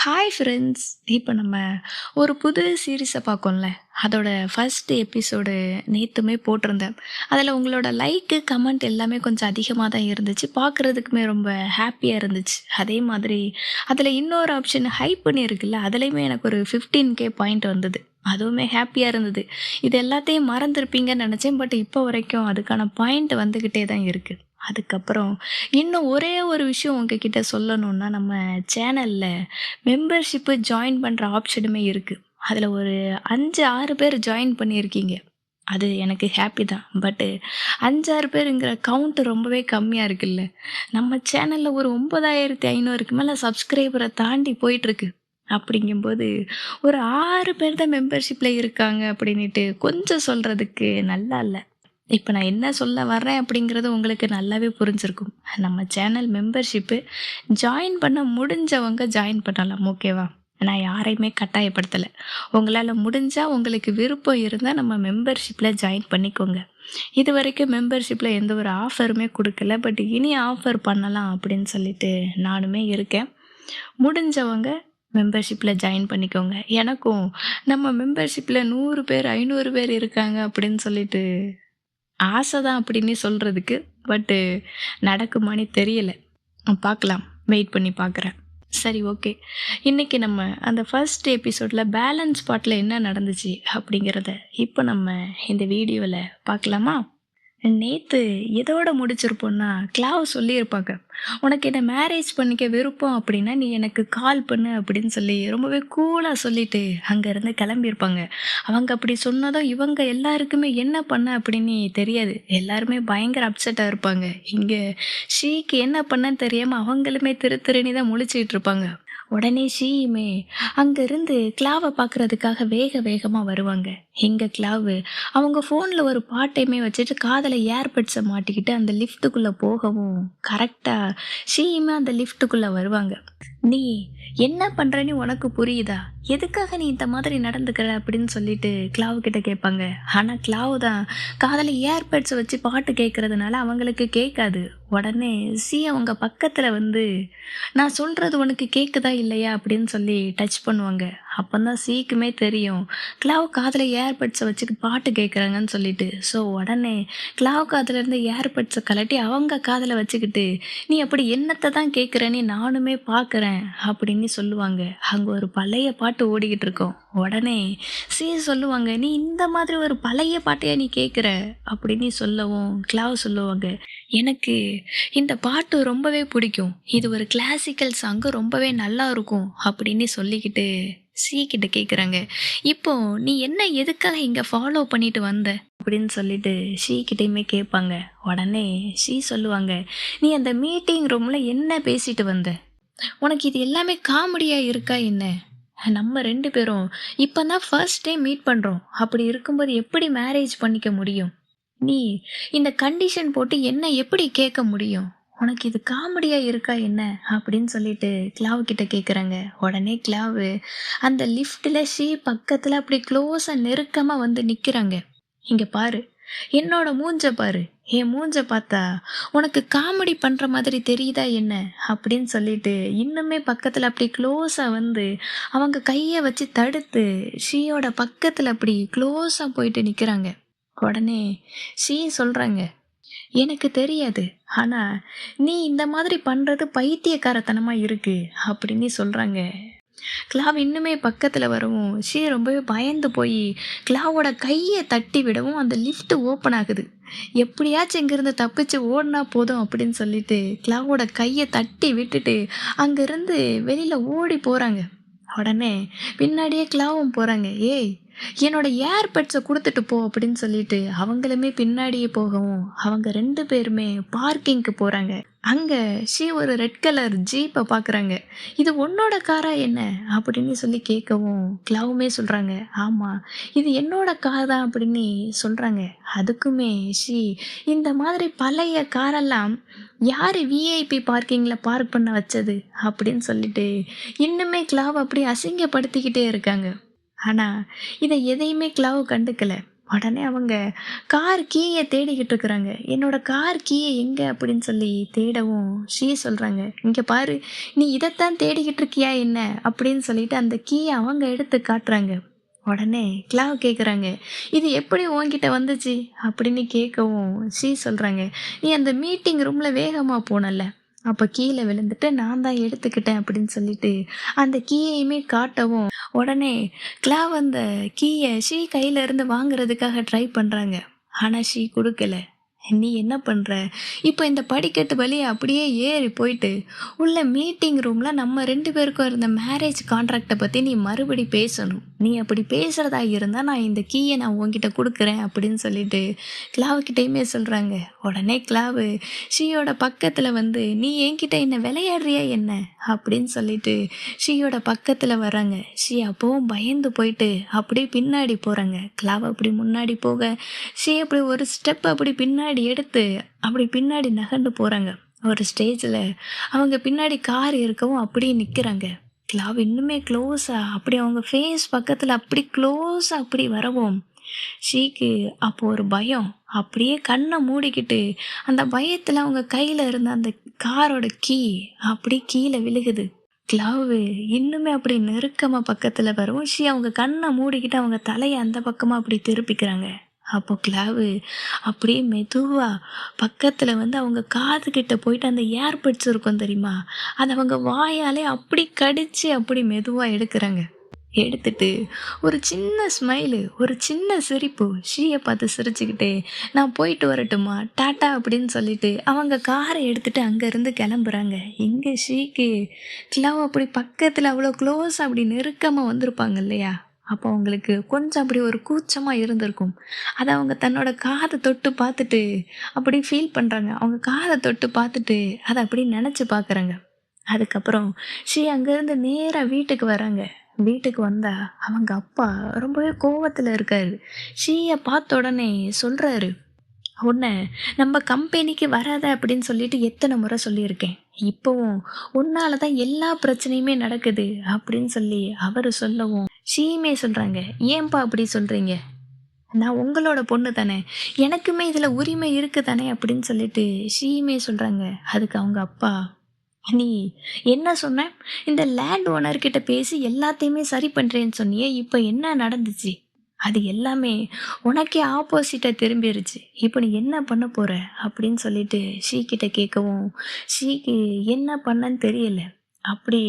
Hi friends! இப்போ நம்ம ஒரு புது சீரிஸ பார்க்கோம்ல. அதோட ஃபர்ஸ்ட் எபிசோடு நேத்துமே போட்டிருந்தேன். அதில உங்களோட லைக்கு, கமெண்ட் எல்லாமே கொஞ்சம் அதிகமா தான் இருந்துச்சு. பார்க்குறதுக்குமே ரொம்ப ஹேப்பியா இருந்துச்சு. அதே மாதிரி அதில இன்னொரு ஆப்ஷன் ஹைப்ன்னு இருக்குல்ல, அதுலயுமே எனக்கு ஒரு 15K பாயிண்ட் வந்தது. அதுவுமே ஹேப்பியா இருந்தது. இது எல்லாத்தையும் மறந்திருப்பீங்கன்னு நெனச்சேன். பட் இப்போ வரைக்கும் அதுக்கான பாயிண்ட் வந்துகிட்டே தான் இருக்கு. அதுக்கப்புறம் இன்னும் ஒரே ஒரு விஷயம் உங்ககிட்ட சொல்லணும்னா, நம்ம சேனல்ல மெம்பர்ஷிப்பு ஜாயின் பண்ற ஆப்ஷனுமே இருக்கு. அதுல ஒரு 5, 6 பேர் ஜாயின் பண்ணியிருக்கீங்க. அது எனக்கு ஹேப்பி தான். பட்டு 5, 6 பேருங்கிற கவுண்ட் ரொம்பவே கம்மியா இருக்குல்ல. நம்ம சேனல்ல ஒரு 9500க்கு மேல சப்ஸ்கிரைபர தாண்டி போயிட்டுருக்கு. அப்படிங்கும்போது, ஒரு 6 பேர் தான் மெம்பர்ஷிப்ல இருக்காங்க அப்படின்னுட்டு கொஞ்சம் சொல்றதுக்கு நல்லா இல்ல. இப்ப நான் என்ன சொல்ல வர்றேன் அப்படிங்கிறது உங்களுக்கு நல்லாவே புரிஞ்சிருக்கும். நம்ம சேனல் மெம்பர்ஷிப்பு ஜாயின் பண்ண முடிஞ்சவங்க ஜாயின் பண்ணலாம். ஓகேவா? நான் யாரையுமே கட்டாயப்படுத்தல. உங்களால முடிஞ்சா உங்களுக்கு விருப்பம் இருந்தா நம்ம மெம்பர்ஷிப்ல ஜாயின் பண்ணிக்கோங்க. இதுவரைக்கும் மெம்பர்ஷிப்ல எந்த ஒரு ஆஃபருமே குடுக்கல. பட் இனி ஆஃபர் பண்ணலாம் அப்படின்னு சொல்லிட்டு நானுமே இருக்கேன். முடிஞ்சவங்க மெம்பர்ஷிப்ல ஜாயின் பண்ணிக்கோங்க. எனக்கும் நம்ம மெம்பர்ஷிப்ல 100 பேர், 500 பேர் இருக்காங்க அப்படின்னு சொல்லிட்டு ஆசை தான் அப்படின்னே சொல்றதுக்கு. பட்டு நடக்குமான்னு தெரியல. பார்க்கலாம். வெயிட் பண்ணி பார்க்குறேன். சரி, ஓகே. இன்னைக்கு நம்ம அந்த ஃபர்ஸ்ட் எபிசோட்ல பேலன்ஸ் பார்ட்ல என்ன நடந்துச்சு அப்படிங்கிறத இப்ப நம்ம இந்த வீடியோல பார்க்கலாமா? நேத்து எதோட முடிச்சிருப்போம்னா, கிளாவ் சொல்லியிருப்பாங்க. "உனக்கு என்ன மேரேஜ் பண்ணிக்க விருப்பம் அப்படின்னா, நீ எனக்கு கால் பண்ணு" அப்படின்னு சொல்லி ரொம்பவே கூலா சொல்லிட்டு அங்கருந்து கிளம்பியிருப்பாங்க. அவங்க அப்படி சொன்னதும் இவங்க எல்லாருக்குமே என்ன பண்ண அப்படின்னு தெரியாது. எல்லாருமே பயங்கர அப்செட்டா இருப்பாங்க. இங்க ஷீக்கு என்ன பண்ணன்னு தெரியாம அவங்களுமே திரு திருன்னு தான் முழிச்சுட்டு இருப்பாங்க. உடனே ஷீயுமே அங்கிருந்து கிளாவ பார்க்கறதுக்காக வேக வேகமா வருவாங்க. எங்க கிளாவு அவங்க ஃபோன்ல ஒரு பாட்டையுமே வச்சுட்டு காதுல ஏர்பட்ஸ மாட்டிக்கிட்டு அந்த லிஃப்ட்டுக்குள்ள போகவும், கரெக்ட்டா ஷீயுமே அந்த லிஃப்ட்டுக்குள்ள வருவாங்க. "நீ என்ன பண்றன்னு உனக்கு புரியுதா? எதுக்காக நீ இந்த மாதிரி நடந்துக்கிற?" அப்படின்னு சொல்லிட்டு கிளாவு கிட்ட கேட்பாங்க. ஆனா கிளாவு தான் காதுல ஏர்பட்ஸ வச்சு பாட்டு கேட்கறதுனால அவங்களுக்கு கேட்காது. உடனே அவங்க பக்கத்துல வந்து, "நான் சொல்றது உனக்கு கேக்குதா இல்லையா?" அப்படின்னு சொல்லி டச் பண்ணுவாங்க. அப்பந்தான் க்குமே தெரியும். கிளாவ் காதுல ஏர்பட்ஸ வச்சு பாட்டு கேட்குறாங்கன்னு சொல்லிட்டு. ஸோ உடனே கிளாவ் காதுலேருந்து ஏர்பட்ஸ கழட்டி அவங்க காதுல வச்சுக்கிட்டு, "நீ அப்படி என்னத்த தான் கேட்குறன்னு நானுமே பார்க்குறேன்" அப்படின்னு சொல்லுவாங்க. அங்க ஒரு பழைய பாட்டு ஓடிக்கிட்டு இருக்கும். உடனே சொல்லுவாங்க, "நீ இந்த மாதிரி ஒரு பழைய பாட்டையா நீ கேட்குற?" அப்படின்னு சொல்லவும், கிளாவ் சொல்லுவாங்க, "எனக்கு இந்த பாட்டு ரொம்பவே பிடிக்கும். இது ஒரு கிளாசிக்கல் சாங்கு ரொம்பவே நல்லா இருக்கும்" அப்படின்னு சொல்லிக்கிட்டு கிட்ட கேட்குறாங்க. "இப்போ நீ என்ன எதுக்காக இங்க ஃபாலோ பண்ணிட்டு வந்த?" அப்படின்னு சொல்லிட்டு கிட்டயுமே கேட்பாங்க. உடனே சொல்லுவாங்க, "நீ அந்த மீட்டிங் ரூம்ல என்ன பேசிட்டு வந்த? உனக்கு இது எல்லாமே காமெடியா இருக்கா என்ன? நம்ம 2 பேரும் இப்ப தான் ஃபர்ஸ்ட் டைம் மீட் பண்றோம். அப்படி இருக்கும்போது எப்படி மேரேஜ் பண்ணிக்க முடியும்? நீ இந்த கண்டிஷன் போட்டு என்ன எப்படி கேட்க முடியும்? உனக்கு இது காமெடியா இருக்கா என்ன?" அப்படின்னு சொல்லிட்டு கிளாவ் கிட்ட கேட்குறாங்க. உடனே கிளாவு அந்த லிஃப்ட்ல பக்கத்துல அப்படி க்ளோஸா நெருக்கமா வந்து நிக்கிறாங்க. "இங்க பாரு. என்னோட மூஞ்ச பாரு. என் மூஞ்ச பார்த்தா உனக்கு காமெடி பண்ற மாதிரி தெரியுதா என்ன?" அப்படின்னு சொல்லிட்டு இன்னுமே பக்கத்துல அப்படி க்ளோஸா வந்து அவங்க கைய வச்சு தடுத்து ஷீயோட பக்கத்துல அப்படி க்ளோஸா போயிட்டு நிக்கிறாங்க. உடனே சொல்றாங்க, "எனக்கு தெரியாது. ஆனா நீ இந்த மாதிரி பண்றது பைத்தியக்காரத்தனமா இருக்கு" அப்படின்னு சொல்றாங்க. கிளாவ் இன்னுமே பக்கத்துல வரவும், ரொம்பவே பயந்து போயி, கிளாவோட கைய தட்டி விடவும், அந்த லிஃப்ட் ஓப்பன் ஆகுது. எப்படியாச்சும் இங்கிருந்து தப்பிச்சு ஓடுனா போதும் அப்படின்னு சொல்லிட்டு, கிளாவோட கைய தட்டி விட்டுட்டு, அங்கிருந்து வெளியில ஓடி போறாங்க. உடனே பின்னாடியே கிளாவும் போறாங்க. "ஏய்! என்னோட ஏர்பட்ஸ குடுத்துட்டு போ" அப்படின்னு சொல்லிட்டு, அவங்களுமே பின்னாடியே போகவும், அவங்க 2 பேருமே பார்க்கிங்க்கு போறாங்க. அங்க ஒரு ரெட் கலர் ஜீப்ப பார்க்குறாங்க. "இது உன்னோட காரா என்ன?" அப்படின்னு சொல்லி கேட்கவும், கிளாவுமே சொல்றாங்க, "ஆமா, இது என்னோட கார் தான்" அப்படின்னு சொல்றாங்க. அதுக்குமே "இந்த மாதிரி பழைய காரெல்லாம் யாரு விஐபி பார்க்கிங்ல பார்க் பண்ண வச்சது?" அப்படின்னு சொல்லிட்டு, இன்னுமே கிளாவ அப்படியே அசிங்கப்படுத்திக்கிட்டே இருக்காங்க. ஆனா, இத எதையுமே கிளாவ் கண்டுக்கல. உடனே அவங்க கார் கீய தேடிக்கிட்டு இருக்கிறாங்க. "என்னோட கார் கீய எங்க?" அப்படின்னு சொல்லி தேடவும், ஷீ சொல்றாங்க, "இங்க பாரு, நீ இதத்தான் தேடிக்கிட்டு இருக்கியா என்ன?" அப்படின்னு சொல்லிட்டு அந்த கீய அவங்க எடுத்து காட்டுறாங்க. உடனே கிளாவ் கேட்குறாங்க, "இது எப்படி உன்கிட்ட வந்துச்சு?" அப்படின்னு கேட்கவும், ஷீ சொல்றாங்க, "நீ அந்த மீட்டிங் ரூம்ல வேகமா போனல்ல, அப்ப கீழ விழுந்துட்டு நான் தான் எடுத்துக்கிட்டேன்." அப்படின்னு சொல்லிட்டு அந்த கீயையுமே காட்டவும், உடனே கிளாவ் அந்த கீய ஷீ கையில இருந்து வாங்குறதுக்காக ட்ரை பண்றாங்க. ஆனா ஷீ குடுக்கல. "நீ என்ன பண்ற? இப்ப இந்த படிக்கட்டு வழியா அப்படியே ஏறி போயிட்டு, உள்ள மீட்டிங் ரூம்ல நம்ம 2 பேருக்கும் இருந்த மேரேஜ் கான்ட்ராக்ட்ட பத்தி நீ மறுபடி பேசணும். நீ அப்படி பேசுறதா இருந்தா, நான் இந்த கீய நான் உன்கிட்ட குடுக்குறேன்." அப்படின்னு சொல்லிட்டு கிளாவ் கிட்டயுமே சொல்றாங்க. உடனே கிளாவு ஷீயோட பக்கத்துல வந்து, "நீ என்கிட்ட என்ன விளையாடுறியா என்ன?" அப்படின்னு சொல்லிட்டு ஷீயோட பக்கத்துல வராங்க. ஷீ அப்பவும் பயந்து போயிட்டு அப்படியே பின்னாடி போறாங்க. கிளாவ் அப்படி முன்னாடி போக, ஷீ அப்படி ஒரு ஸ்டெப் அப்படி பின்னாடி எடுத்து, அப்படி பின்னாடி நகர்ந்து போறாங்க. ஒரு ஸ்டேஜ்ல அவங்க பின்னாடி கார் இருக்கவும் அப்படியே நிக்கிறாங்க. கிளாவ் இன்னுமே க்ளோஸா அப்படி அவங்க ஃபேஸ் பக்கத்துல அப்படி க்ளோஸா அப்படி வரவும், ஷீக்கு அப்போ ஒரு பயம். அப்படியே கண்ண மூடிக்கிட்டு, அந்த பயத்துல அவங்க கையில இருந்த அந்த காரோட கீ அப்படியே கீழ விழுகுது. கிளாவு இன்னுமே அப்படி நெருக்கமா பக்கத்துல வரவும், ஷி அவங்க கண்ண மூடிக்கிட்டு அவங்க தலைய அந்த பக்கமா அப்படி திருப்பிக்கிறாங்க. அப்போ கிளாவு அப்படியே மெதுவா பக்கத்துல வந்து அவங்க காது கிட்ட போயிட்டு அந்த ஏர்பட்ஸ் இருக்கும் தெரியுமா? அத அவங்க வாயாலே அப்படி கடிச்சு அப்படி மெதுவா எடுக்குறாங்க. எடுத்துட்டு ஒரு சின்ன ஸ்மைலு, ஒரு சின்ன சிரிப்பு. ஷீய பார்த்து சிரிச்சுக்கிட்டே, "நான் போயிட்டு வரட்டுமா? டாட்டா" அப்படின்னு சொல்லிட்டு அவங்க கார எடுத்துட்டு அங்கேருந்து கிளம்புறாங்க. இங்க ஷீக்கு கிளாவ் அப்படி பக்கத்துல அவ்வளோ க்ளோஸா அப்படி நெருக்கமா வந்திருப்பாங்க இல்லையா? அப்போ அவங்களுக்கு கொஞ்சம் அப்படி ஒரு கூச்சமா இருந்திருக்கும். அத அவங்க தன்னோட காத தொட்டு பார்த்துட்டு அப்படி ஃபீல் பண்றாங்க. அவங்க காத தொட்டு பார்த்துட்டு அத அப்படி நெனச்சு பார்க்குறாங்க. அதுக்கப்புறம் ஷீ அங்கேருந்து நேரா வீட்டுக்கு வராங்க. வீட்டுக்கு வந்தா அவங்க அப்பா ரொம்பவே கோவத்துல இருக்காரு. ஷீய பார்த்த உடனே சொல்றாரு, "உன்ன நம்ம கம்பெனிக்கு வராத அப்படின்னு சொல்லிட்டு எத்தனை முறை சொல்லியிருக்கேன். இப்பவும் உன்னால தான் எல்லா பிரச்சனையுமே நடக்குது." அப்படின்னு சொல்லி அவரு சொல்லவும், ஷீயுமே சொல்றாங்க, "ஏன்பா அப்படி சொல்றீங்க? நான் உங்களோட பொண்ணு தானே! எனக்குமே இதுல உரிமை இருக்கு தானே!" அப்படின்னு சொல்லிட்டு ஷீயுமே சொல்றாங்க. அதுக்கு அவங்க அப்பா, "நீ என்ன சொன்ன? இந்த லேண்ட் ஓனர் கிட்ட பேசி எல்லாத்தையுமே சரி பண்றேன்னு சொன்னியே! இப்ப என்ன நடந்துச்சு? அது எல்லாமே உனக்கே ஆப்போசிட்டா திரும்பிருச்சு. இப்ப நீ என்ன பண்ண போற?" அப்படின்னு சொல்லிட்டு ஷீ கிட்ட கேட்கவும், ஷீக்கு என்ன பண்ணன்னு தெரியல. அப்படி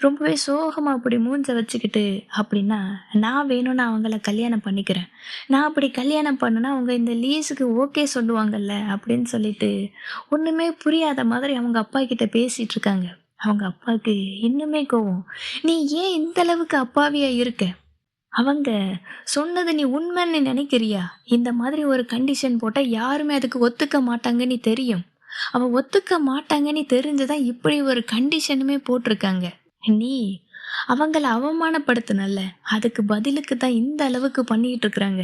ரொம்பவே சோகமா அப்படி மூஞ்ச வச்சுக்கிட்டு, "அப்படின்னா நான் வேணும்னா அவங்கள கல்யாணம் பண்ணிக்கிறேன். நான் அப்படி கல்யாணம் பண்ணுனா அவங்க இந்த லீஸுக்கு ஓகே சொல்லுவாங்கல்ல." அப்படின்னு சொல்லிட்டு ஒண்ணுமே புரியாத மாதிரி அவங்க அப்பா கிட்ட பேசிட்டு இருக்காங்க. அவங்க அப்பாவுக்கு இன்னுமே கோவம். "நீ ஏன் இந்த அளவுக்கு அப்பாவியா இருக்க? அவங்க சொன்னது நீ உண்மைன்னு நினைக்கிறியா? இந்த மாதிரி ஒரு கண்டிஷன் போட்டா யாருமே அதுக்கு ஒத்துக்க மாட்டாங்கன்னு தெரியும். அவ ஒத்துக்க மாட்டாங்கன்னு தெரிஞ்சு தான் இப்படி ஒரு கண்டிஷனுமே போட்டிருக்காங்க. நீ அவங்கள அவமானப்படுத்துனல்ல, அதுக்கு பதிலுக்கு தான் இந்த அளவுக்கு பண்ணிட்டு இருக்கிறாங்க.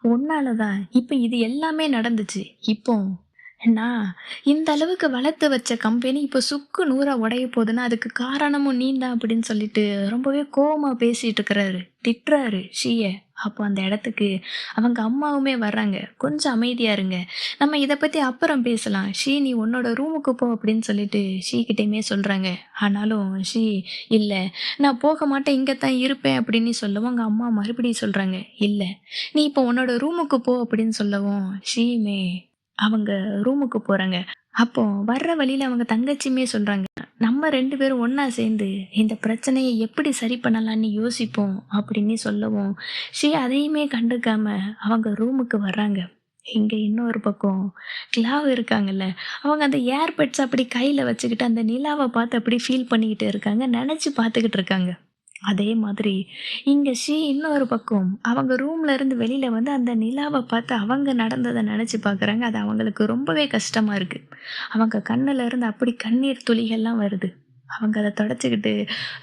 உன்னால தான் இப்ப இது எல்லாமே நடந்துச்சு. இப்போ நான் இந்த அளவுக்கு வளர்த்து வச்ச கம்பெனி இப்போ சுக்கு நூறா உடைய போகுதுன்னா, அதுக்கு காரணமும் நீ தான்." அப்படின்னு சொல்லிட்டு ரொம்பவே கோவமா பேசிட்டு இருக்கிறாரு. திட்டுறாரு ஷீய. அப்போ அந்த இடத்துக்கு அவங்க அம்மாவுமே வர்றாங்க. "கொஞ்சம் அமைதியா இருங்க. நம்ம இத பத்தி அப்புறம் பேசலாம். ஷீ நீ உன்னோட ரூமுக்கு போ." அப்படின்னு சொல்லிட்டு ஷீ கிட்டயுமே சொல்றாங்க. ஆனாலும் ஷீ, "இல்ல, நான் போக மாட்டேன். இங்க தான் இருப்பேன்." அப்படின்னு சொல்லவும் அவங்க அம்மா மறுபடியும் சொல்றாங்க, "இல்ல, நீ இப்போ உன்னோட ரூமுக்கு போ." அப்படின்னு சொல்லவும் ஷீயுமே அவங்க ரூமுக்கு போறாங்க. அப்போ வர்ற வழியில அவங்க தங்கச்சியுமே சொல்றாங்க, "நம்ம 2 பேரும் ஒண்ணா சேர்ந்து இந்த பிரச்சனைய எப்படி சரி பண்ணலாம்னு யோசிப்போம்." அப்படின்னு சொல்லவும், ஷீ அதையுமே கண்டுக்காம அவங்க ரூமுக்கு வர்றாங்க. இங்க இன்னொரு பக்கம் கிளாவ் இருக்காங்கல்ல, அவங்க அந்த ஏர்பட்ஸ் அப்படி கையில வச்சுக்கிட்டு அந்த நிலாவ பார்த்து அப்படி ஃபீல் பண்ணிக்கிட்டு இருக்காங்க. நெனச்சு பார்த்துக்கிட்டு இருக்காங்க. அதே மாதிரி இங்க இன்னொரு பக்கம் அவங்க ரூம்ல இருந்து வெளியில வந்து அந்த நிலாவ பார்த்து அவங்க நடந்தத நெனச்சு பார்க்குறாங்க. அது அவங்களுக்கு ரொம்பவே கஷ்டமா இருக்கு. அவங்க கண்ணுல இருந்து அப்படி கண்ணீர் துளிகள்லாம் வருது. அவங்க அத தொடச்சுக்கிட்டு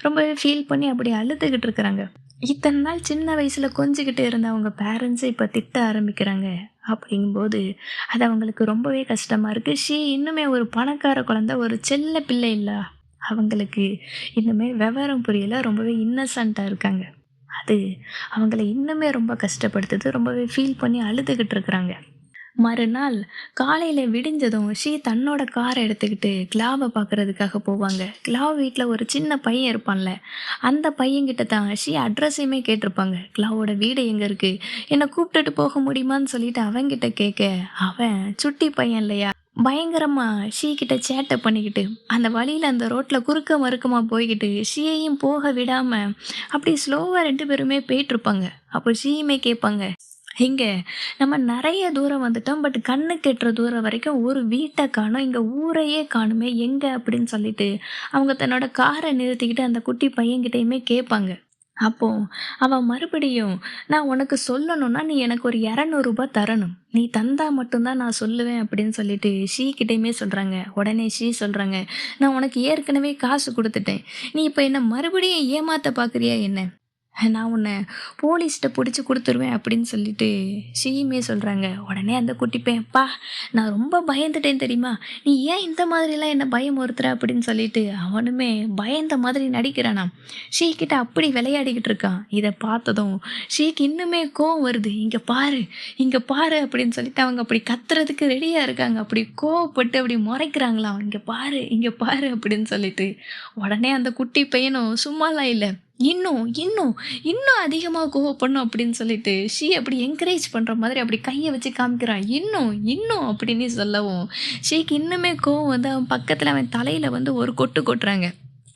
ரொம்பவே ஃபீல் பண்ணி அப்படி அழுதுகிட்டு இருக்கிறாங்க. இத்தன நாள் சின்ன வயசுல கொஞ்சிக்கிட்டு இருந்த அவங்க பேரண்ட்ஸ இப்ப திட்ட ஆரம்பிக்கிறாங்க. அப்படிங்கும்போது அது அவங்களுக்கு ரொம்பவே கஷ்டமா இருக்கு. இன்னுமே ஒரு பணக்கார குழந்தை, ஒரு செல்ல பிள்ளை இல்ல. அவங்களுக்கு இன்னுமே விவரம் புரியல. ரொம்பவே இன்னசென்ட்டா இருக்காங்க. அது அவங்கள இன்னுமே ரொம்ப கஷ்டப்படுத்துது. ரொம்பவே ஃபீல் பண்ணி அழுதுகிட்டு இருக்கிறாங்க. மறுநாள் காலையில விடிஞ்சதும் ஷீ தன்னோட கார எடுத்துக்கிட்டு க்ளாவ பார்க்கறதுக்காக போவாங்க. க்ளாவ் வீட்ல ஒரு சின்ன பையன் இருப்பான்ல, அந்த பையன்கிட்ட தான் ஷீ அட்ரஸையுமே கேட்டிருப்பாங்க. க்ளாவோட வீடு எங்க இருக்கு? என்ன கூப்பிட்டுட்டு போக முடியுமான்னு சொல்லிட்டு அவன்கிட்ட கேட்க, அவன் சுட்டி பையன் இல்லையா? பயங்கரமா ஷீ கிட்ட சேட்டை பண்ணிக்கிட்டு, அந்த வழியில அந்த ரோட்ல குறுக்க மறுக்கமா போய்க்கிட்டு, ஷீயையும் போக விடாம, அப்படியே ஸ்லோவா 2 பேருமே போயிட்டுருப்பாங்க. அப்போ ஷீயுமே கேட்பாங்க, "எங்க நம்ம நெறைய தூரம் வந்துட்டோம். பட் கண்ணுக்கு எட்டுற தூரம் வரைக்கும் ஒரு வீட்ட காணோம். இங்க ஊரையே காணுமே எங்க?" அப்படின்னு சொல்லிட்டு, அவங்க தன்னோட கார நிறுத்திக்கிட்டு அந்த குட்டி பையன்கிட்டயுமே கேட்பாங்க. அப்போ அவன் மறுபடியும், "நான் உனக்கு சொல்லணும்னா, நீ எனக்கு ஒரு ரூ. 200 தரணும். நீ தந்தா மட்டும் தான் நான் சொல்லுவேன்." அப்படின்னு சொல்லிட்டு ஷீ கிட்டயுமே சொல்றாங்க. உடனே ஷீ சொல்றாங்க, "நான் உனக்கு ஏற்கனவே காசு குடுத்துட்டேன். நீ இப்ப என்ன மறுபடியும் ஏமாத்த பார்க்குறியா என்ன? நான் உன்ன போலீஸ்ட்ட புடிச்சு குடுத்துருவேன்." அப்படின்னு சொல்லிட்டு ஷீயுமே சொல்றாங்க. உடனே அந்த குட்டி பையன், "அப்பா! நான் ரொம்ப பயந்துட்டேன் தெரியுமா? நீ ஏன் இந்த மாதிரிலாம் என்ன பயமுறுத்துற?" அப்படின்னு சொல்லிட்டு அவனுமே பயந்த மாதிரி நடிக்கிறானாம். ஷீ கிட்ட அப்படி விளையாடிக்கிட்டு இருக்கான். இத பார்த்ததும் ஷீக்கு இன்னுமே கோவம் வருது. "இங்க பாரு, இங்க பாரு" அப்படின்னு சொல்லிட்டு அவங்க அப்படி கத்துறதுக்கு ரெடியா இருக்காங்க. அப்படி கோவப்பட்டு அப்படி முறைக்கிறாங்களாம். "இங்க பாரு, இங்க பாரு" அப்படின்னு சொல்லிட்டு. உடனே அந்த குட்டி பையனும் சும்மாலாம் இல்ல. "இன்னும், இன்னும், இன்னும் அதிகமா கோவப்படணும்" அப்படின்னு சொல்லிட்டு ஷீ அப்படி என்கரேஜ் பண்ற மாதிரி அப்படி கைய வச்சு காமிக்கிறான். "இன்னும், இன்னும்" அப்படின்னு சொல்லவும், ஷீக்கு இன்னுமே கோவம் வந்து அவன் பக்கத்துல அவன் தலையில வந்து ஒரு கொட்டு கொட்டுறாங்க.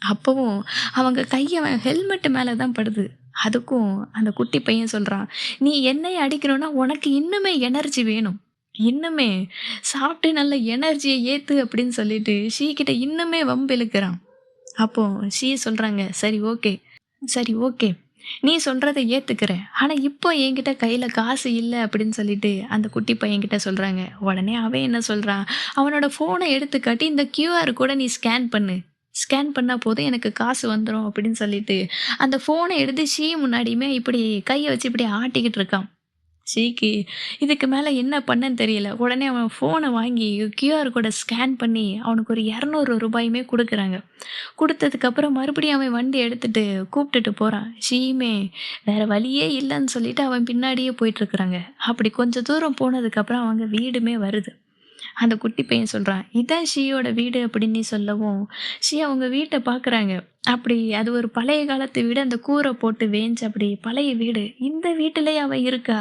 அப்பவும் அவங்க கை அவன் ஹெல்மெட் மேல தான் படுது. அதுக்கும் அந்த குட்டி பையன் சொல்றான், "நீ என்னைய அடிக்கணும்னா உனக்கு இன்னுமே எனர்ஜி வேணும். இன்னுமே சாப்பிட்டு நல்ல எனர்ஜிய ஏத்து" அப்படின்னு சொல்லிட்டு ஷீ கிட்ட இன்னுமே வம்பு இழுக்கிறான். அப்போ ஷீ சொல்றாங்க, "சரி ஓகே. சரி ஓகே. நீ சொல்றத ஏத்துக்கிறேன். ஆனா, இப்போ என்கிட்ட கையில காசு இல்ல." அப்படின்னு சொல்லிட்டு அந்த குட்டி பையன்கிட்ட சொல்றாங்க. உடனே அவன் என்ன சொல்றான், அவனோட ஃபோன எடுத்து காட்டி, "இந்த கியூஆர் கோட நீ ஸ்கேன் பண்ணு. ஸ்கேன் பண்ணா போதும் எனக்கு காசு வந்துரும்." அப்படின்னு சொல்லிட்டு அந்த ஃபோன எடுத்து ஷீ முன்னாடியுமே இப்படி கைய வச்சு இப்படி ஆட்டிக்கிட்டு இருக்கான். ஷீக்கு இதுக்கு மேல என்ன பண்ணன்னு தெரியல. உடனே அவன் ஃபோன வாங்கி கியூஆர் கோட ஸ்கேன் பண்ணி அவனுக்கு ஒரு ரூ. 200யுமே குடுக்குறாங்க. குடுத்ததுக்கப்புறம் மறுபடியும் அவன் வண்டி எடுத்துட்டு கூப்ட்டுட்டு போறான். ஷீயுமே வேற வழியே இல்லன்னு சொல்லிட்டு அவன் பின்னாடியே போயிட்டுருக்குறாங்க. அப்படி கொஞ்சம் தூரம் போனதுக்கப்புறம் அவங்க வீடுமே வருது. அந்த குட்டி பையன் சொல்றான், "இதான் ஷீயோட வீடு" அப்படின்னு சொல்லவும், ஷீ அவங்க வீட்ட பார்க்குறாங்க. அப்படி அது ஒரு பழைய காலத்து வீடு. அந்த கூரை போட்டு வேஞ்ச அப்படி பழைய வீடு. இந்த வீட்டிலயே அவ இருக்கா?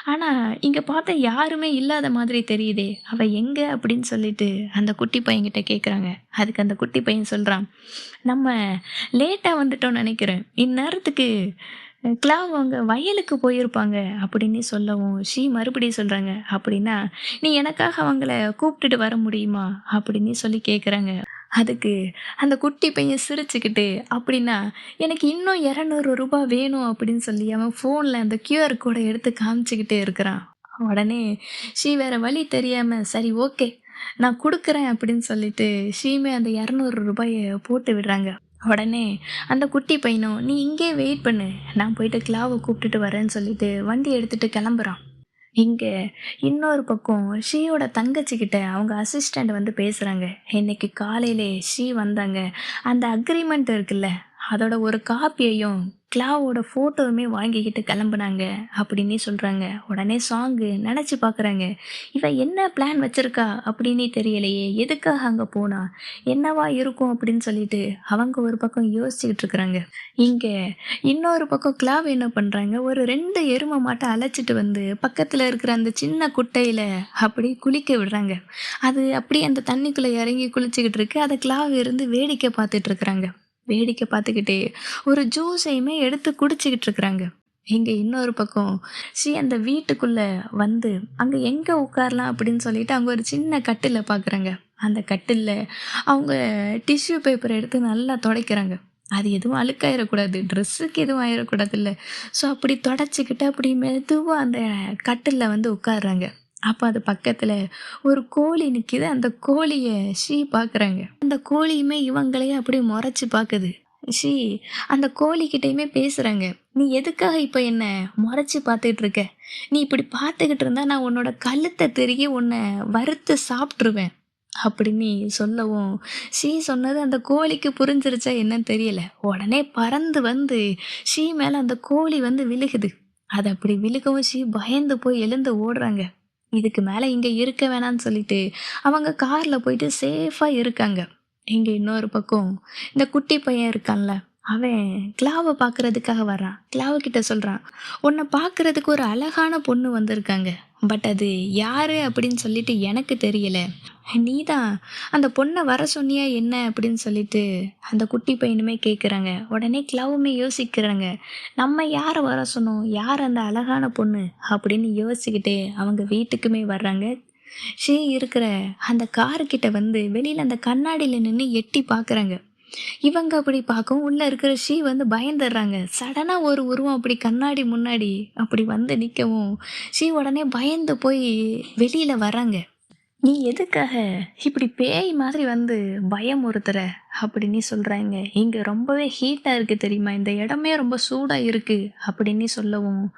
ஆனா, இங்க பார்த்தா யாருமே இல்லாத மாதிரி தெரியுதே! அவ எங்க? அப்படின்னு சொல்லிட்டு அந்த குட்டி பையன்கிட்ட கேட்குறாங்க. அதுக்கு அந்த குட்டி பையன் சொல்றான், "நம்ம லேட்டா வந்துட்டோம்னு நெனைக்கிறேன். இந்நேரத்துக்கு கிளாவ் அவங்க வயலுக்கு போயிருப்பாங்க." அப்படின்னு சொல்லவும், ஷீ மறுபடியும் சொல்றாங்க, "அப்படின்னா, நீ எனக்காக அவங்கள கூப்பிட்டுட்டு வர முடியுமா?" அப்படின்னு சொல்லி கேட்குறாங்க. அதுக்கு அந்த குட்டி பையன் சிரிச்சுக்கிட்டு, "அப்படின்னா, எனக்கு இன்னும் ரூ. 200 வேணும்." அப்படின்னு சொல்லி அவன் ஃபோன்ல அந்த கியூஆர் கோட எடுத்து காமிச்சுக்கிட்டே இருக்கிறான். உடனே ஷீ வேற வழி தெரியாம, "சரி ஓகே, நான் குடுக்குறேன்." அப்படின்னு சொல்லிட்டு ஷீயுமே அந்த ரூ. 200 போட்டு விடுறாங்க. உடனே அந்த குட்டி பையனும், "நீ இங்கேயே வெயிட் பண்ணு. நான் போயிட்டு கிளாவ கூப்பிட்டுட்டு வரேன்னு" சொல்லிட்டு வண்டி எடுத்துட்டு கிளம்புறான். இங்க இன்னொரு பக்கம் ஷீயோட தங்கச்சிகிட்ட அவங்க அசிஸ்டண்ட் வந்து பேசுறாங்க. "இன்னைக்கு காலையிலே ஷீ வந்தாங்க. அந்த அக்ரீமெண்ட் இருக்குல்ல, அதோட ஒரு காப்பியையும் கிளாவோட ஃபோட்டோவுமே வாங்கிக்கிட்டு கிளம்புனாங்க." அப்படின்னே சொல்றாங்க. உடனே சாங்கு நெனச்சு பார்க்குறாங்க. "இவ என்ன பிளான் வச்சிருக்கா அப்படின்னே தெரியலையே! எதுக்காக அங்க போனா? என்னவா இருக்கும்?" அப்படின்னு சொல்லிட்டு அவங்க ஒரு பக்கம் யோசிச்சுக்கிட்டு இருக்கிறாங்க. இங்க இன்னொரு பக்கம் கிளாவ் என்ன பண்றாங்க, ஒரு 2 எரும மாட்ட அழைச்சிட்டு வந்து பக்கத்துல இருக்கிற அந்த சின்ன குட்டையில அப்படியே குளிக்க விடுறாங்க. அது அப்படியே அந்த தண்ணிக்குள்ள இறங்கி குளிச்சுக்கிட்டு இருக்கு. அத கிளாவ் இருந்து வேடிக்கை பார்த்துட்டு இருக்கிறாங்க. வேடிக்கை பார்த்துக்கிட்டே ஒரு ஜூஸையுமே எடுத்து குடிச்சுக்கிட்டு இருக்கிறாங்க. இங்க இன்னொரு பக்கம் அந்த வீட்டுக்குள்ள வந்து அங்க எங்க உட்காரலாம் அப்படின்னு சொல்லிட்டு அங்க ஒரு சின்ன கட்டில பார்க்குறாங்க. அந்த கட்டில்ல அவங்க டிஷ்யூ பேப்பர் எடுத்து நல்லா துடைக்கிறாங்க. அது எதுவும் அழுக்காயிறக்கூடாது. ட்ரெஸ்ஸுக்கு எதுவும் ஆயிறக்கூடாதுல்ல. ஸோ அப்படி தொடச்சுக்கிட்டு அப்படி மெதுவா அந்த கட்டில்ல வந்து உட்கார்றாங்க. அப்ப அது பக்கத்துல ஒரு கோழி நிக்குது. அந்த கோழிய பார்க்குறாங்க. அந்த கோழியுமே இவங்களையே அப்படியே மொறச்சு பார்க்குது. ஷீ அந்த கோழிகிட்டயுமே பேசுறாங்க. "நீ எதுக்காக இப்ப என்ன மொறச்சு பார்த்துட்டு இருக்க? நீ இப்படி பார்த்துக்கிட்டு இருந்தா நான் உன்னோட கழுத்த திருகி உன்ன வறுத்து சாப்ட்டுருவேன்." அப்படின்னு சொல்லவும், சொன்னது அந்த கோழிக்கு புரிஞ்சிருச்சா என்னன்னு தெரியல. உடனே பறந்து வந்து மேல அந்த கோழி வந்து விழுகுது. அது அப்படி விழுகவும் பயந்து போய் எழுந்து ஓடுறாங்க. இதுக்கு மேல இங்க இருக்க வேணான்னு சொல்லிட்டு, அவங்க கார்ல போயிட்டு சேஃபா இருக்காங்க. இங்க இன்னொரு பக்கம், இந்த குட்டி பையன் இருக்கான்ல, அவன் கிளாவ பார்க்கறதுக்காக வர்றான். கிளாவ கிட்ட சொல்றான், "உன்ன பார்க்கறதுக்கு ஒரு அழகான பொண்ணு வந்திருக்காங்க. பட் அது யாரு அப்படின்னு சொல்லிட்டு எனக்கு தெரியல. நீ தான் அந்த பொண்ண வர சொன்னியா என்ன?" அப்படின்னு சொல்லிட்டு அந்த குட்டி பையனுமே கேட்குறாங்க. உடனே கிளவுமே யோசிக்கிறாங்க. நம்ம யார வர சொன்னோம்? யார் அந்த அழகான பொண்ணு? அப்படின்னு யோசிச்சுக்கிட்டே அவங்க வீட்டுக்குமே வர்றாங்க. இருக்கிற அந்த காருகிட்ட வந்து வெளியில அந்த கண்ணாடியில நின்னு எட்டி பார்க்குறாங்க. இவங்க அப்படி பார்க்கவும் உள்ள இருக்கிற வந்து பயந்துடுறாங்க. சடனா ஒரு உருவம் அப்படி கண்ணாடி முன்னாடி அப்படி வந்து நிக்கவும், உடனே பயந்து போய் வெளியில வர்றாங்க. "நீ எதுக்காக இப்படி பேய் மாதிரி வந்து பயமுறுத்துற?" அப்படின்னு சொல்றாங்க. "இங்க ரொம்பவே ஹீட்டா இருக்கு தெரியுமா? இந்த இடமே ரொம்ப சூடா இருக்கு." அப்படின்னு சொல்லவும்,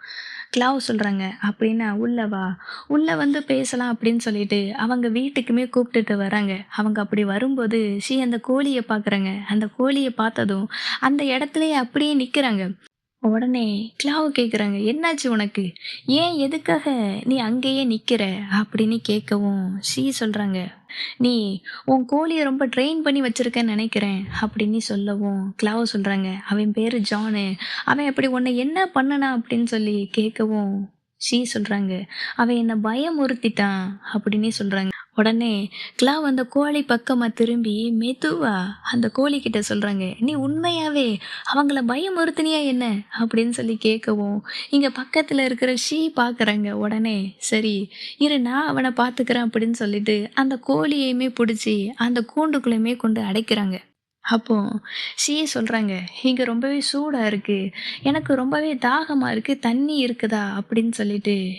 கிளாவ் சொல்றாங்க, "அப்படின்னா உள்ள வா. உள்ள வந்து பேசலாம்." அப்படின்னு சொல்லிட்டு அவங்க வீட்டுக்குமே கூப்பிட்டுட்டு வராங்க. அவங்க அப்படி வரும்போது அந்த கோழிய பார்க்குறாங்க. அந்த கோழிய பார்த்ததும் அந்த இடத்துலயே அப்படியே நிக்கிறாங்க. உடனே கிளாவ கேட்குறாங்க, "என்னாச்சு உனக்கு? ஏன் எதுக்காக நீ அங்கேயே நிக்கிற?" அப்படின்னு கேட்கவும், சொல்றாங்க, "நீ உன் கோழிய ரொம்ப ட்ரெயின் பண்ணி வச்சிருக்கன்னு நெனைக்கிறேன்." அப்படின்னு சொல்லவும், கிளாவ சொல்றாங்க, "அவன் பேரு ஜானு. அவன் அப்படி உன்னை என்ன பண்ணுனான்?" அப்படின்னு சொல்லி கேட்கவும், சொல்றாங்க, "அவன் என்ன பயமுறுத்திட்டான்." அப்படின்னே சொல்றாங்க. உடனே கிளாவ் அந்த கோழி பக்கமா திரும்பி மெதுவா அந்த கோழிகிட்ட சொல்றாங்க, "நீ உண்மையாவே அவங்கள பயமுறுத்துனியா என்ன?" அப்படின்னு சொல்லி கேட்கவும், இங்க பக்கத்துல இருக்கிற பார்க்குறாங்க. உடனே, "சரி, இரு நான் அவன பார்த்துக்கிறேன்." அப்படின்னு சொல்லிட்டு அந்த கோழியையுமே புடிச்சு அந்த கூண்டுக்குள்ளயுமே கொண்டு அடைக்கிறாங்க. அப்போ சொல்றாங்க, "இங்க ரொம்பவே சூடா இருக்கு. எனக்கு ரொம்பவே தாகமா இருக்கு. தண்ணி இருக்குதா?" அப்படின்னு சொல்லிட்டு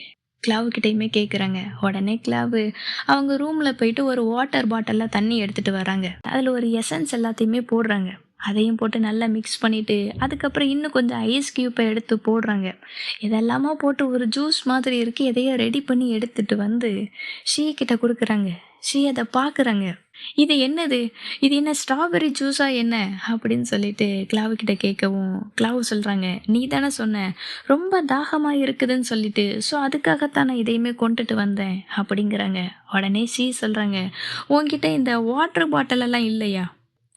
கிளாவு கிட்டயுமே கேட்குறாங்க. உடனே கிளாவு அவங்க ரூம்ல போயிட்டு ஒரு வாட்டர் பாட்டில்ல தண்ணி எடுத்துட்டு வராங்க. அதுல ஒரு எசன்ஸ் எல்லாத்தையுமே போடுறாங்க. அதையும் போட்டு நல்லா மிக்ஸ் பண்ணிட்டு, அதுக்கப்புறம் இன்னும் கொஞ்சம் ஐஸ் கியூப்ப எடுத்து போடுறாங்க. இதெல்லாமோ போட்டு ஒரு ஜூஸ் மாதிரி இருக்கு. எதையோ ரெடி பண்ணி எடுத்துட்டு வந்து கிட்ட குடுக்குறாங்க. அத பார்க்குறாங்க. "இது என்னது? இது என்ன ஸ்ட்ராபெர்ரி ஜூஸா என்ன?" அப்படின்னு சொல்லிட்டு கிளாவு கிட்ட கேட்கவும், கிளாவு சொல்றாங்க, "நீ தானே சொன்ன, ரொம்ப தாகமா இருக்குதுன்னு சொல்லிட்டு. ஸோ அதுக்காகத்தான் நான் இதையுமே கொண்டுட்டு வந்தேன்." அப்படிங்கிறாங்க. உடனே சொல்றாங்க, "உன்கிட்ட இந்த வாட்டர் பாட்டில் எல்லாம் இல்லையா?"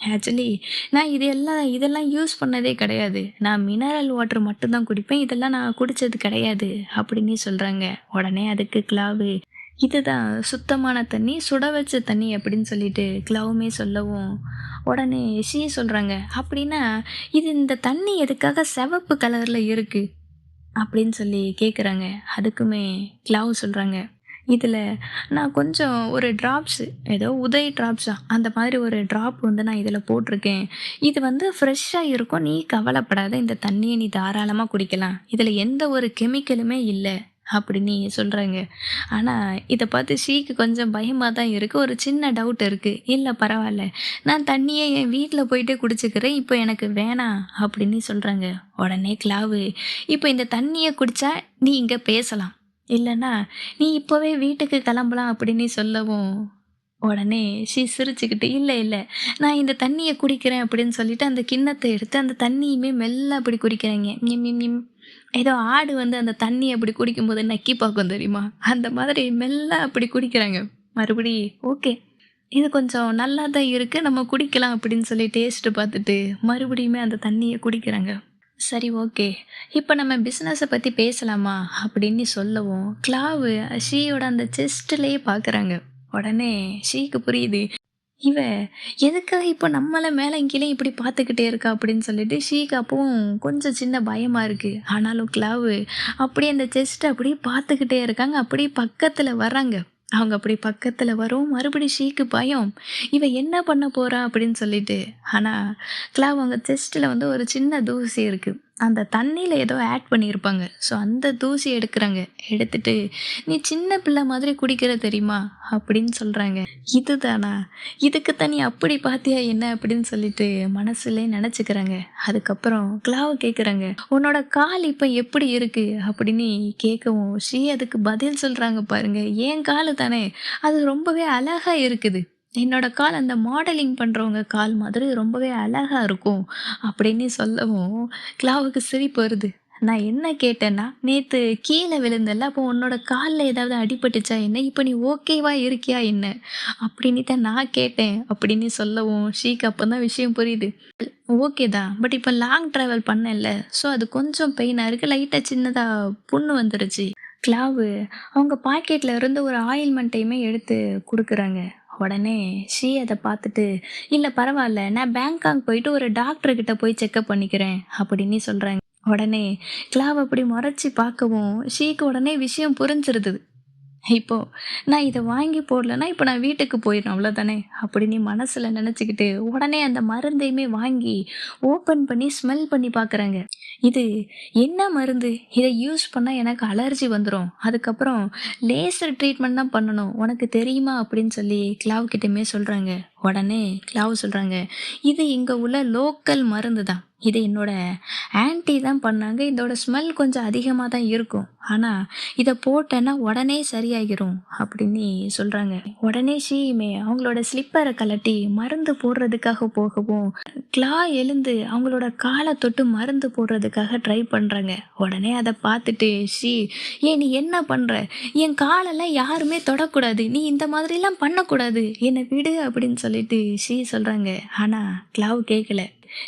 ஆக்சுவலி நான் இதெல்லாம் யூஸ் பண்ணதே கிடையாது. நான் மினரல் வாட்டர் மட்டும் தான் குடிப்பேன். இதெல்லாம் நான் குடிச்சது கிடையாது." அப்படின்னு சொல்றாங்க. உடனே அதுக்கு கிளாவு, "இதுதான் சுத்தமான தண்ணி, சுட வச்ச தண்ணி." அப்படின்னு சொல்லிட்டு கிளவுமே சொல்லவும், உடனே சொல்றாங்க, "அப்படின்னா இது இந்த தண்ணி எதுக்காக சிவப்பு கலர்ல இருக்கு?" அப்படின்னு சொல்லி கேட்குறாங்க. அதுக்குமே கிளாவு சொல்றாங்க, "இதில நான் கொஞ்சம் ஒரு ட்ராப்ஸு ஏதோ உதய் ட்ராப்ஸா அந்த மாதிரி ஒரு ட்ராப் வந்து நான் இதில போட்டிருக்கேன். இது வந்து ஃப்ரெஷ்ஷா இருக்கும். நீ கவலைப்படாத. இந்த தண்ணிய நீ தாராளமா குடிக்கலாம். இதில எந்த ஒரு கெமிக்கலுமே இல்ல." அப்படின்னு சொல்றாங்க. ஆனா இத பார்த்து கொஞ்சம் பயமா தான் இருக்கு. ஒரு சின்ன டவுட் இருக்கு. "இல்ல பரவால்ல. நான் தண்ணிய என் வீட்ல போயிட்டு குடிச்சுக்கிறேன். இப்போ எனக்கு வேணாம்." அப்படின்னு சொல்றாங்க. உடனே கிளாவு, "இப்ப இந்த தண்ணிய குடிச்சா நீ இங்க பேசலாம். இல்லன்னா நீ இப்பவே வீட்டுக்கு கிளம்பலாம்." அப்படின்னு சொல்லவும், உடனே சிரிச்சுக்கிட்டு, "இல்ல, இல்ல. நான் இந்த தண்ணிய குடிக்கிறேன்." அப்படின்னு சொல்லிட்டு அந்த கிண்ணத்த எடுத்து அந்த தண்ணியுமே மெல்ல அப்படி குடிக்கிறாங்க. நிம் நிம் நிம். ஏதோ ஆடு வந்து அந்த தண்ணிய அப்படி குடிக்கும்போது நக்கி பார்க்கும் தெரியுமா? அந்த மாதிரி மெல்ல அப்படி குடிக்கிறாங்க. மறுபடி ஓகே. இது கொஞ்சம் நல்லா தான் இருக்கு. நம்ம குடிக்கலாம் அப்படின்னு சொல்லி டேஸ்ட் பார்த்துட்டு, மறுபடியுமே அந்த தண்ணிய குடிக்கிறாங்க. சரி, ஓகே. இப்ப நம்ம பிசினஸ பத்தி பேசலாமா? அப்படின்னு சொல்லவும், கிளாவு ஷீயோட அந்த செஸ்ட்லயே பார்க்குறாங்க. உடனே ஷீக்கு புரியுது. இவ எதுக்காக இப்ப நம்மள மேலயும் கீழயும் இப்படி பார்த்துக்கிட்டே இருக்கா? அப்படின்னு சொல்லிட்டு அப்பவும் கொஞ்சம் சின்ன பயமா இருக்கு. ஆனாலும் கிளாவு அப்படியே அந்த செஸ்ட்ட அப்படியே பார்த்துக்கிட்டே இருக்காங்க. அப்படியே பக்கத்துல வர்றாங்க. அவங்க அப்படி பக்கத்துல வரவும் மறுபடியும் பயம். இவ என்ன பண்ண போறா? அப்படின்னு சொல்லிட்டு. ஆனா கிளாவ் அவங்க செஸ்ட்ல வந்து ஒரு சின்ன தூசி இருக்கு. அந்த தண்ணீல ஏதோ ஆட் பண்ணியிருப்பாங்க. ஸோ அந்த தூசி எடுக்குறாங்க. எடுத்துட்டு, "நீ சின்ன பிள்ளை மாதிரி குடிக்கிற தெரியுமா?" அப்படின்னு சொல்றாங்க. "இதுதானா? இதுக்கு தான் நீ அப்படி பார்த்தியா என்ன?" அப்படின்னு சொல்லிட்டு மனசுலயே நெனச்சுக்கிறாங்க. அதுக்கப்புறம் கிளாவ கேட்குறாங்க, "உன்னோட கால் இப்ப எப்படி இருக்கு?" அப்படின்னு கேட்கவும், அதுக்கு பதில் சொல்றாங்க பாருங்க. "என் காலு தானே, அது ரொம்பவே அழகா இருக்குது." என்னோட கால் அந்த மாடலிங் பண்றவங்க கால் மாதிரி ரொம்பவே அழகா இருக்கும் அப்படின்னு சொல்லவும், கிளாவுக்கு சிரிப்பு வருது. நான் என்ன கேட்டேன்னா, "நேத்து கீழ விழுந்தல்ல, அப்போ உன்னோட கால்ல ஏதாவது அடிபட்டுச்சா என்ன? இப்ப நீ ஓகேவா இருக்கியா என்ன?" அப்படின்னு தான் நான் கேட்டேன் அப்படின்னு சொல்லவும், ஷீக்கு அப்பதான் விஷயம் புரியுது. ஓகே தான். பட் இப்ப லாங் டிராவல் பண்ணேன்ல, ஸோ அது கொஞ்சம் பெயினா இருக்கு. லைட்டா சின்னதா புண்ணு வந்துருச்சு. கிளாவு அவங்க பாக்கெட்ல இருந்து ஒரு ஆயில்மெண்ட்டையுமே எடுத்து குடுக்குறாங்க. உடனே ஷீ அத பார்த்துட்டு, "இல்ல பரவால்ல. நான் பேங்காக் போயிட்டு ஒரு டாக்டர் கிட்ட போய் செக்கப் பண்ணிக்கிறேன்." அப்படின்னு சொல்றாங்க. உடனே கிளாவ் அப்படி மொறச்சு பார்க்கவும், ஷீக்கு உடனே விஷயம் புரிஞ்சிருது. இப்போ நான் இத வாங்கி போடலன்னா, இப்ப நான் வீட்டுக்கு போயிரும் அவ்வளோதானே! அப்படின்னு மனசுல நெனச்சுக்கிட்டு, உடனே அந்த மருந்தையுமே வாங்கி ஓப்பன் பண்ணி ஸ்மெல் பண்ணி பார்க்குறாங்க. இது என்ன மருந்து? இத யூஸ் பண்ணா எனக்கு அலர்ஜி வந்துரும். அதுக்கப்புறம் லேசர் ட்ரீட்மெண்ட் தான் பண்ணணும். உனக்கு தெரியுமா? அப்படின்னு சொல்லி கிளாவ் கிட்டயுமே சொல்றாங்க. உடனே கிளாவ் சொல்றாங்க, "இது இங்க உள்ள லோக்கல் மருந்து தான். இது என்னோட ஆன்டி தான் பண்ணாங்க. இதோட ஸ்மெல் கொஞ்சம் அதிகமா தான் இருக்கும். ஆனா, இத போட்டேன்னா உடனே சரியாகிரும்." அப்படின்னு சொல்றாங்க. உடனே ஷீயுமே அவங்களோட ஸ்லிப்பர கழட்டி மருந்து போடுறதுக்காக போகவும், கிளா எழுந்து அவங்களோட கால தொட்டு மருந்து போடுறதுக்காக ட்ரை பண்றாங்க. உடனே அத பார்த்துட்டு ஷீ, "ஏய் நீ என்ன பண்ற? என் காலெல்லாம் யாருமே தொடக்கூடாது. நீ இந்த மாதிரிலாம் பண்ணக்கூடாது. என்ன விடு." அப்படின்னு சொல்லிட்டு ஷீ சொல்றாங்க. ஆனா கிளாவ் கேட்கல.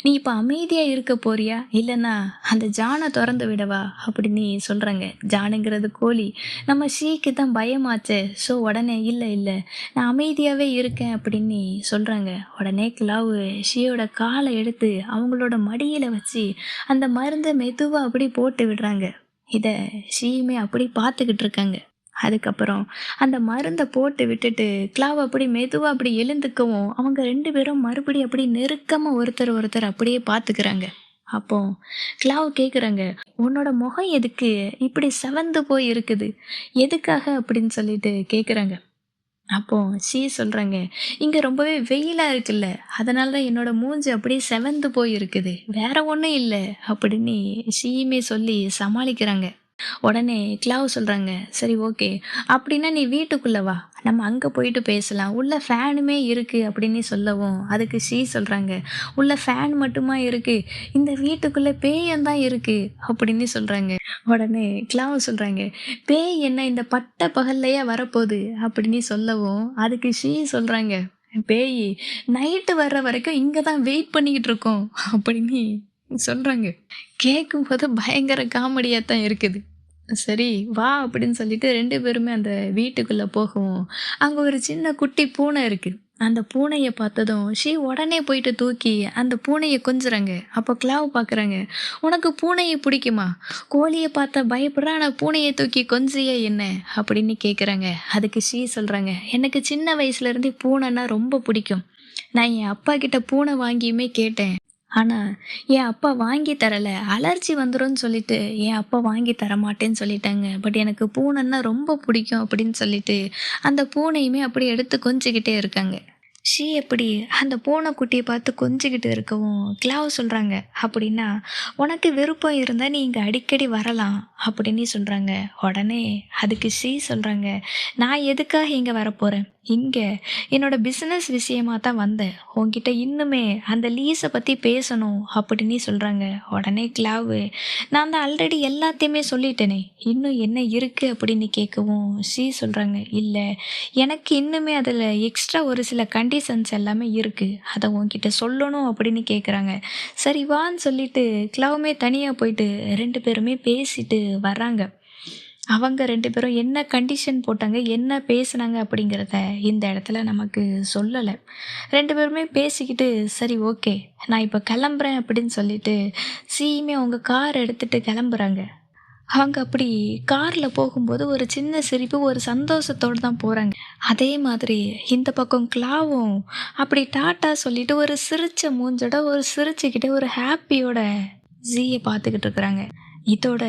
"நீ இப்ப அமைதியா இருக்க போறியா? இல்லன்னா அந்த ஜான தொறந்து விடவா?" அப்படின்னு சொல்றாங்க. ஜானுங்கிறது கோழி. நம்ம ஷீக்கு தான் பயமாச்சே. ஸோ உடனே "இல்ல, இல்ல. நான் அமைதியாவே இருக்கேன்." அப்படின்னு சொல்றாங்க. உடனே கிளாவு ஷீயோட கால எடுத்து அவங்களோட மடியில வச்சு அந்த மருந்த மெதுவா அப்படி போட்டு விடுறாங்க. இத ஷீயுமே அப்படி பார்த்துக்கிட்டு இருக்காங்க. அதுக்கப்புறம் அந்த மருந்த போட்டு விட்டுட்டு, கிளாவ் அப்படி மெதுவா அப்படி எழுந்துக்கவும், அவங்க 2 பேரும் மறுபடியும் அப்படி நெருக்கமா ஒருத்தர் ஒருத்தர் அப்படியே பார்த்துக்கிறாங்க. அப்போ கிளாவ் கேட்குறாங்க, "உன்னோட முகம் எதுக்கு இப்படி செவந்து போய் இருக்குது? எதுக்காக?" அப்படின்னு சொல்லிட்டு கேட்குறாங்க. அப்போ ஷீ சொல்றாங்க, "இங்க ரொம்பவே வெயிலா இருக்குல்ல, அதனால தான் என்னோட மூஞ்சி அப்படியே செவந்து போய் இருக்குது. வேற ஒண்ணும் இல்ல." அப்படின்னு ஷீயுமே சொல்லி சமாளிக்கிறாங்க. உடனே கிளாவ் சொல்றாங்க, "சரி ஓகே. அப்படின்னா நீ வீட்டுக்குள்ள வா. நம்ம அங்க போயிட்டு பேசலாம். உள்ள ஃபேனுமே இருக்கு." அப்படின்னு சொல்லவும், அதுக்கு ஷீ சொல்றாங்க, "உள்ள ஃபேன் மட்டுமா இருக்கு? இந்த வீட்டுக்குள்ள பேயும் தான் இருக்கு." அப்படின்னு சொல்றாங்க. உடனே கிளாவ் சொல்றாங்க, "பேய் என்ன இந்த பட்ட பகல்லையா வரப்போது?" அப்படின்னு சொல்லவும், அதுக்கு ஷீ சொல்றாங்க, "பேயி நைட்டு வர்ற வரைக்கும் இங்க தான் வெயிட் பண்ணிக்கிட்டு இருக்கோம்." அப்படின்னு சொல்றாங்க. கேட்கும்போது பயங்கர காமெடியா தான் இருக்குது. சரி, வா அப்படின்னு சொல்லிட்டு 2 பேருமே அந்த வீட்டுக்குள்ள போகவும், அங்க ஒரு சின்ன குட்டி பூனை இருக்கு. அந்த பூனைய பார்த்ததும், ஷீ உடனே போயிட்டு தூக்கி அந்த பூனைய கொஞ்சுறாங்க. அப்போ கிளாவ் பார்க்குறாங்க. "உனக்கு பூனைய பிடிக்குமா? கோழிய பார்த்தா பயப்படுற, ஆனா பூனைய தூக்கி கொஞ்சியே என்ன?" அப்படின்னு கேட்குறாங்க. அதுக்கு ஷீ சொல்றாங்க, "எனக்கு சின்ன வயசுல இருந்தே பூனைன்னா ரொம்ப பிடிக்கும். நான் என் அப்பா கிட்ட பூனை வாங்கியுமே கேட்டேன். ஆனா, என் அப்பா வாங்கி தரல. அலர்ஜி வந்துரும்ன்னு சொல்லிட்டு, என் அப்பா வாங்கி தரமாட்டேன்னு சொல்லிட்டாங்க. பட் எனக்கு பூனைன்னா ரொம்ப பிடிக்கும்." அப்படின்னு சொல்லிட்டு, அந்த பூனையுமே அப்படியே எடுத்து கொஞ்சிக்கிட்டே இருக்காங்க. ஷீ எப்படி அந்த பூனைக்குட்டிய பார்த்து கொஞ்சிக்கிட்டு இருக்கவும், கிளாவ் சொல்றாங்க, "அப்படின்னா, உனக்கு விருப்பம் இருந்தா நீ இங்க அடிக்கடி வரலாம்." அப்படின்னு சொல்றாங்க. உடனே அதுக்கு ஷீ சொல்றாங்க, "நான் எதுக்காக இங்க வரப்போறேன்? இங்க என்னோட பிசினஸ் விஷயமா தான் வந்தேன். உன்கிட்ட இன்னுமே அந்த லீஸ பத்தி பேசணும்." அப்படின்னு சொல்றாங்க. உடனே கிளாவ், "நான் தான் ஆல்ரெடி எல்லாத்தையுமே சொல்லிட்டேனே. இன்னும் என்ன இருக்கு?" அப்படின்னு கேட்கவும், ஷீ சொல்றாங்க, "இல்ல. எனக்கு இன்னுமே அதில எக்ஸ்ட்ரா ஒரு சில கண்டிஷன்ஸ் எல்லாமே இருக்கு. அத உன்கிட்ட சொல்லணும்." அப்படின்னு கேட்குறாங்க. சரி வான்னு சொல்லிட்டு கிளாவுமே தனியா போயிட்டு 2 பேருமே பேசிட்டு வர்றாங்க. அவங்க 2 பேரும் என்ன கண்டிஷன் போட்டாங்க, என்ன பேசுனாங்க அப்படிங்கிறத இந்த இடத்துல நமக்கு சொல்லல. 2 பேருமே பேசிக்கிட்டு, "சரி ஓகே. நான் இப்ப கிளம்புறேன்." அப்படின்னு சொல்லிட்டு சீயுமே அவங்க கார் எடுத்துட்டு கிளம்புறாங்க. அவங்க அப்படி கார்ல போகும்போது ஒரு சின்ன சிரிப்பு, ஒரு சந்தோஷத்தோட தான் போறாங்க. அதே மாதிரி இந்த பக்கம் கிளாவும் அப்படி டாட்டா சொல்லிட்டு ஒரு சிரிச்ச மூஞ்சோட, ஒரு சிரிச்சுக்கிட்டு ஒரு ஹேப்பியோட ஜீய பார்த்துக்கிட்டு இருக்கிறாங்க. இதோட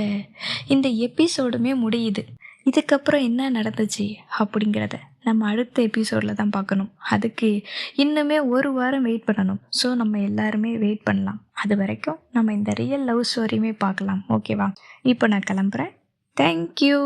இந்த எபிசோடுமே முடியுது. இதுக்கப்புறம் என்ன நடந்துச்சு அப்படிங்கிறத நம்ம அடுத்த எபிசோட்ல தான் பார்க்கணும். அதுக்கு இன்னுமே 1 வாரம் வெயிட் பண்ணணும். ஸோ நம்ம எல்லாருமே வெயிட் பண்ணலாம். அதுவரைக்கும் நம்ம இந்த ரியல் லவ் ஸ்டோரியுமே பார்க்கலாம். ஓகேவா? இப்போ நான் கிளம்புறேன். Thank you.